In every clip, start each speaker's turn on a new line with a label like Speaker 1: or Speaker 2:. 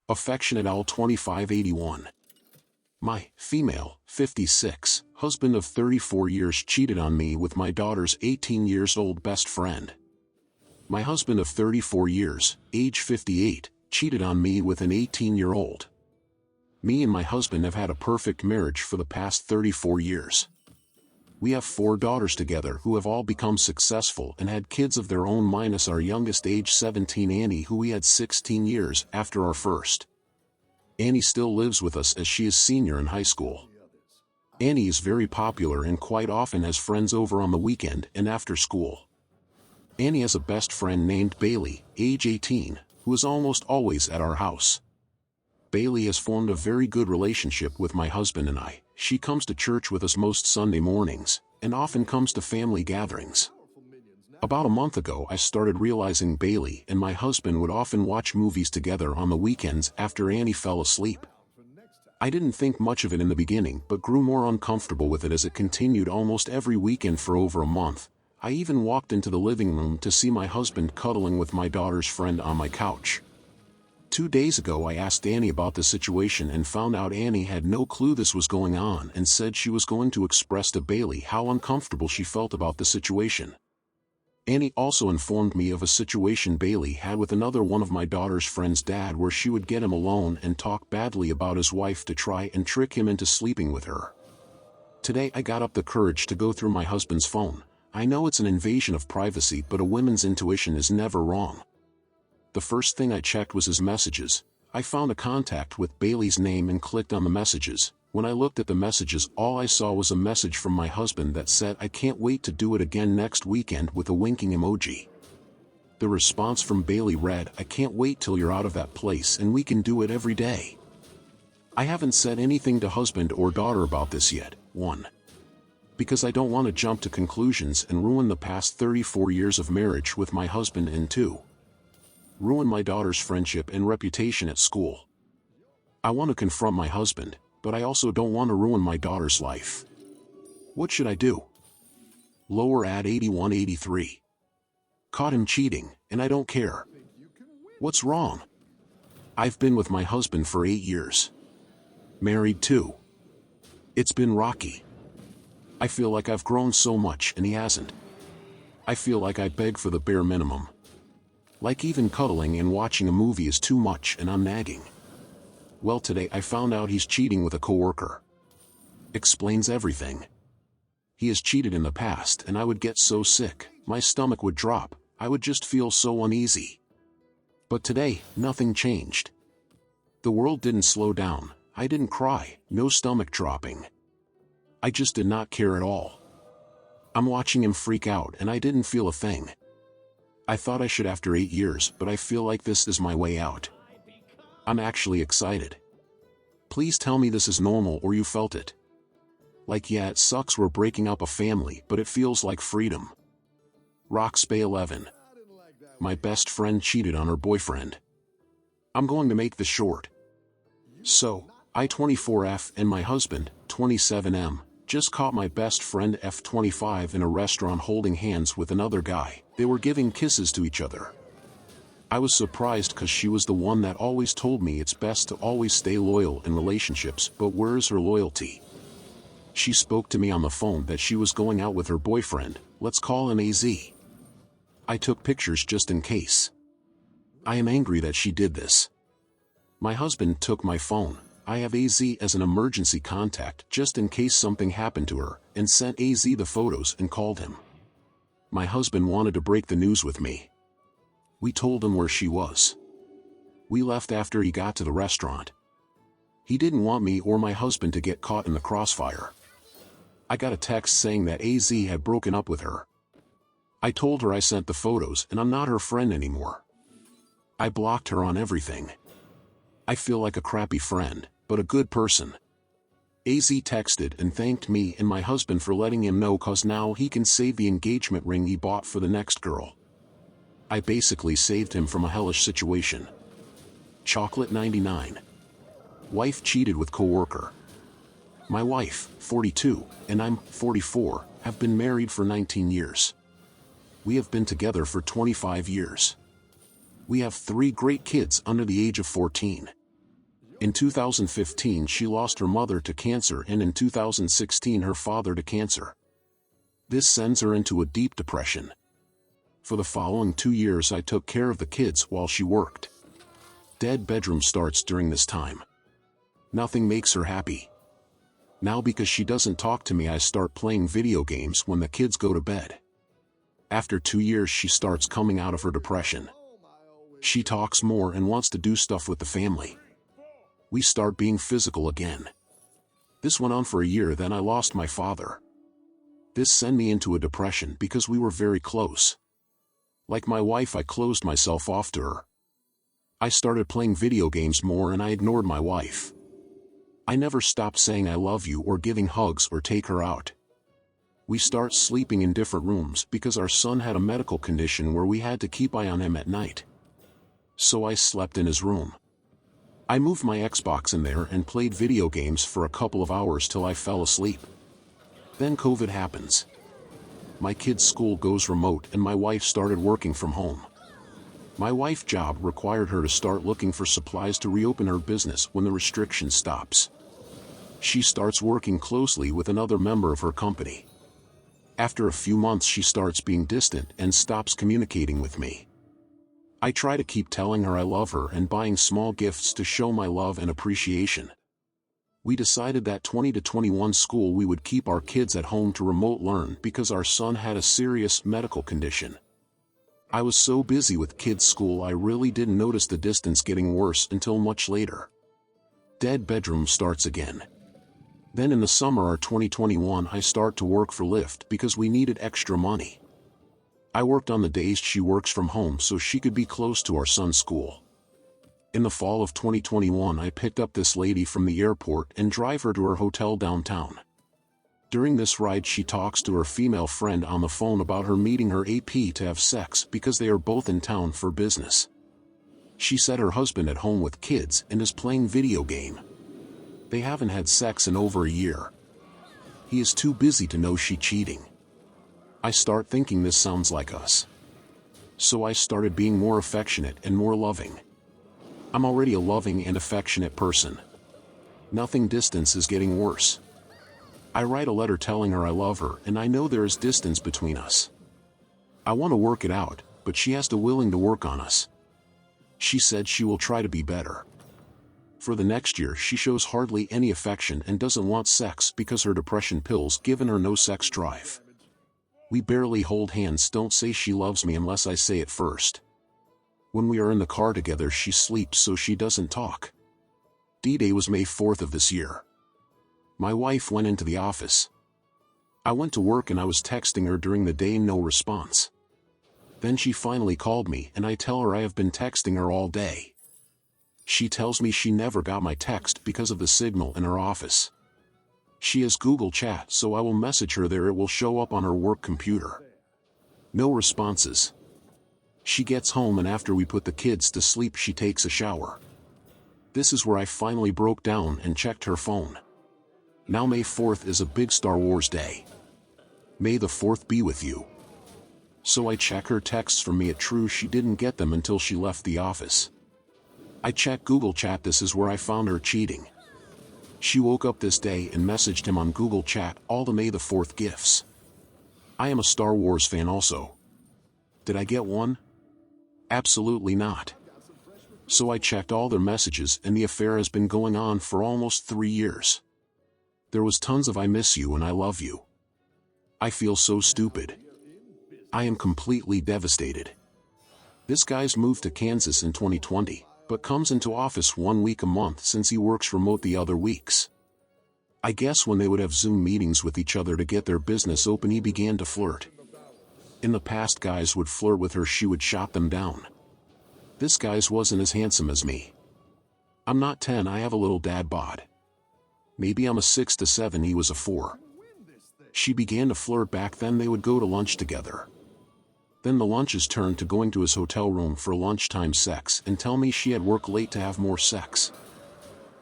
Speaker 1: Affectionate Owl 2581. My female, 56, husband of 34 years cheated on me with my daughter's 18 years old best friend. My husband of 34 years, age 58, cheated on me with an 18-year-old. Me and my husband have had a perfect marriage for the past 34 years. We have 4 daughters together who have all become successful and had kids of their own minus our youngest age 17 Annie, who we had 16 years after our first. Annie still lives with us as she is senior in high school. Annie is very popular and quite often has friends over on the weekend and after school. Annie has a best friend named Bailey, age 18, who is almost always at our house. Bailey has formed a very good relationship with my husband and I. She comes to church with us most Sunday mornings, and often comes to family gatherings. About a month ago I started realizing Bailey and my husband would often watch movies together on the weekends after Annie fell asleep. I didn't think much of it in the beginning but grew more uncomfortable with it as it continued almost every weekend for over a month. I even walked into the living room to see my husband cuddling with my daughter's friend on my couch. 2 days ago I asked Annie about the situation and found out Annie had no clue this was going on and said she was going to express to Bailey how uncomfortable she felt about the situation. Annie also informed me of a situation Bailey had with another one of my daughter's friend's dad where she would get him alone and talk badly about his wife to try and trick him into sleeping with her. Today I got up the courage to go through my husband's phone. I know it's an invasion of privacy, but a woman's intuition is never wrong. The first thing I checked was his messages. I found a contact with Bailey's name and clicked on the messages. When I looked at the messages, all I saw was a message from my husband that said, "I can't wait to do it again next weekend," with a winking emoji. The response from Bailey read, "I can't wait till you're out of that place and we can do it every day." I haven't said anything to husband or daughter about this yet. 1. Because I don't want to jump to conclusions and ruin the past 34 years of marriage with my husband, and 2. Ruin my daughter's friendship and reputation at school. I want to confront my husband, but I also don't want to ruin my daughter's life. What should I do? Lower ad 8183. Caught him cheating, and I don't care. What's wrong? I've been with my husband for 8 years. Married too. It's been rocky. I feel like I've grown so much and he hasn't. I feel like I beg for the bare minimum. Like even cuddling and watching a movie is too much and I'm nagging. Well, today I found out he's cheating with a coworker. Explains everything. He has cheated in the past and I would get so sick, my stomach would drop, I would just feel so uneasy. But today, nothing changed. The world didn't slow down, I didn't cry, no stomach dropping. I just did not care at all. I'm watching him freak out and I didn't feel a thing. I thought I should after 8 years, but I feel like this is my way out. I'm actually excited. Please tell me this is normal or you felt it. Like, yeah, it sucks we're breaking up a family, but it feels like freedom. Roxbay 11. My best friend cheated on her boyfriend. I'm going to make this short. So, I 24F and my husband, 27M, just caught my best friend F25 in a restaurant holding hands with another guy. They were giving kisses to each other. I was surprised because she was the one that always told me it's best to always stay loyal in relationships, but where's her loyalty? She spoke to me on the phone that she was going out with her boyfriend, let's call him AZ. I took pictures just in case. I am angry that she did this. My husband took my phone. I have AZ as an emergency contact just in case something happened to her, and sent AZ the photos and called him. My husband wanted to break the news with me. We told him where she was. We left after he got to the restaurant. He didn't want me or my husband to get caught in the crossfire. I got a text saying that AZ had broken up with her. I told her I sent the photos and I'm not her friend anymore. I blocked her on everything. I feel like a crappy friend, but a good person. AZ texted and thanked me and my husband for letting him know, cause now he can save the engagement ring he bought for the next girl. I basically saved him from a hellish situation. Chocolate 99. Wife cheated with coworker. My wife, 42, and I'm 44, have been married for 19 years. We have been together for 25 years. We have 3 great kids under the age of 14. In 2015 she lost her mother to cancer, and in 2016 her father to cancer. This sends her into a deep depression. For the following 2 years I took care of the kids while she worked. Dead bedroom starts during this time. Nothing makes her happy. Now because she doesn't talk to me I start playing video games when the kids go to bed. After 2 years she starts coming out of her depression. She talks more and wants to do stuff with the family. We start being physical again. This went on for a year, then I lost my father. This sent me into a depression because we were very close. Like my wife, I closed myself off to her. I started playing video games more and I ignored my wife. I never stopped saying I love you or giving hugs or take her out. We start sleeping in different rooms because our son had a medical condition where we had to keep eye on him at night. So I slept in his room. I moved my Xbox in there and played video games for a couple of hours till I fell asleep. Then COVID happens. My kid's school goes remote and my wife started working from home. My wife's job required her to start looking for supplies to reopen her business when the restriction stops. She starts working closely with another member of her company. After a few months she starts being distant and stops communicating with me. I try to keep telling her I love her and buying small gifts to show my love and appreciation. We decided that 20 to 21 school we would keep our kids at home to remote learn because our son had a serious medical condition. I was so busy with kids' school I really didn't notice the distance getting worse until much later. Dead bedroom starts again. Then in the summer of 2021 I start to work for Lyft because we needed extra money. I worked on the days she works from home so she could be close to our son's school. In the fall of 2021 I picked up this lady from the airport and drive her to her hotel downtown. During this ride she talks to her female friend on the phone about her meeting her AP to have sex because they are both in town for business. She said her husband at home with kids and is playing video game. They haven't had sex in over a year. He is too busy to know she cheating. I start thinking this sounds like us. So I started being more affectionate and more loving. I'm already a loving and affectionate person. Nothing, distance is getting worse. I write a letter telling her I love her and I know there is distance between us. I want to work it out, but she has to willing to work on us. She said she will try to be better. For the next year she shows hardly any affection and doesn't want sex because her depression pills given her no sex drive. We barely hold hands, don't say she loves me unless I say it first. When we are in the car together she sleeps so she doesn't talk. D-Day was May 4th of this year. My wife went into the office. I went to work and I was texting her during the day, no response. Then she finally called me and I tell her I have been texting her all day. She tells me she never got my text because of the signal in her office. She has Google Chat, so I will message her there, it will show up on her work computer. No responses. She gets home and after we put the kids to sleep she takes a shower. This is where I finally broke down and checked her phone. Now May 4th is a big Star Wars day. May the 4th be with you. So I check her texts from me, it true she didn't get them until she left the office. I check Google Chat, this is where I found her cheating. She woke up this day and messaged him on Google Chat all the May the 4th gifts. I am a Star Wars fan also. Did I get one? Absolutely not. So I checked all their messages and the affair has been going on for almost 3 years. There was tons of I miss you and I love you. I feel so stupid. I am completely devastated. This guy's moved to Kansas in 2020, but comes into office 1 week a month since he works remote the other weeks. I guess when they would have Zoom meetings with each other to get their business open he began to flirt. In the past guys would flirt with her, she would shot them down. This guy's wasn't as handsome as me. I'm not 10, I have a little dad bod. Maybe I'm a 6 to 7, he was a 4. She began to flirt back then, they would go to lunch together. Then the lunches turned to going to his hotel room for lunchtime sex and tell me she had work late to have more sex.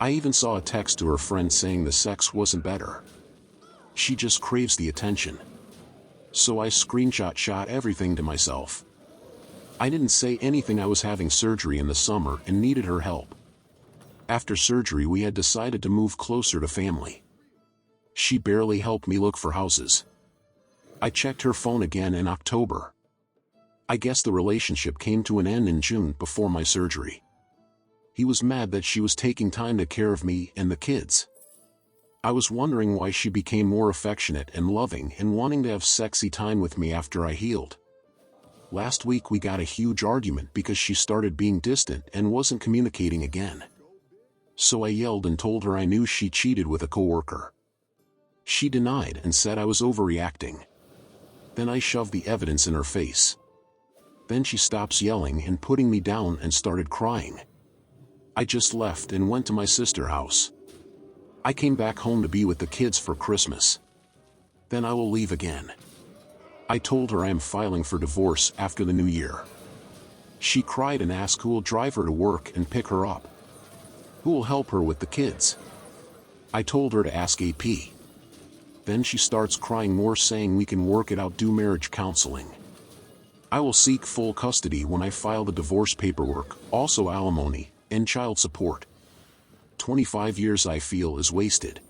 Speaker 1: I even saw a text to her friend saying the sex wasn't better. She just craves the attention. So I shot everything to myself. I didn't say anything, I was having surgery in the summer and needed her help. After surgery we had decided to move closer to family. She barely helped me look for houses. I checked her phone again in October. I guess the relationship came to an end in June before my surgery. He was mad that she was taking time to care of me and the kids. I was wondering why she became more affectionate and loving and wanting to have sexy time with me after I healed. Last week we got a huge argument because she started being distant and wasn't communicating again. So I yelled and told her I knew she cheated with a coworker. She denied and said I was overreacting. Then I shoved the evidence in her face. Then she stops yelling and putting me down and started crying. I just left and went to my sister's house. I came back home to be with the kids for Christmas. Then I will leave again. I told her I am filing for divorce after the new year. She cried and asked who will drive her to work and pick her up. Who will help her with the kids? I told her to ask AP. Then she starts crying more, saying we can work it out, do marriage counseling. I will seek full custody when I file the divorce paperwork, also alimony, and child support. 25 years I feel is wasted.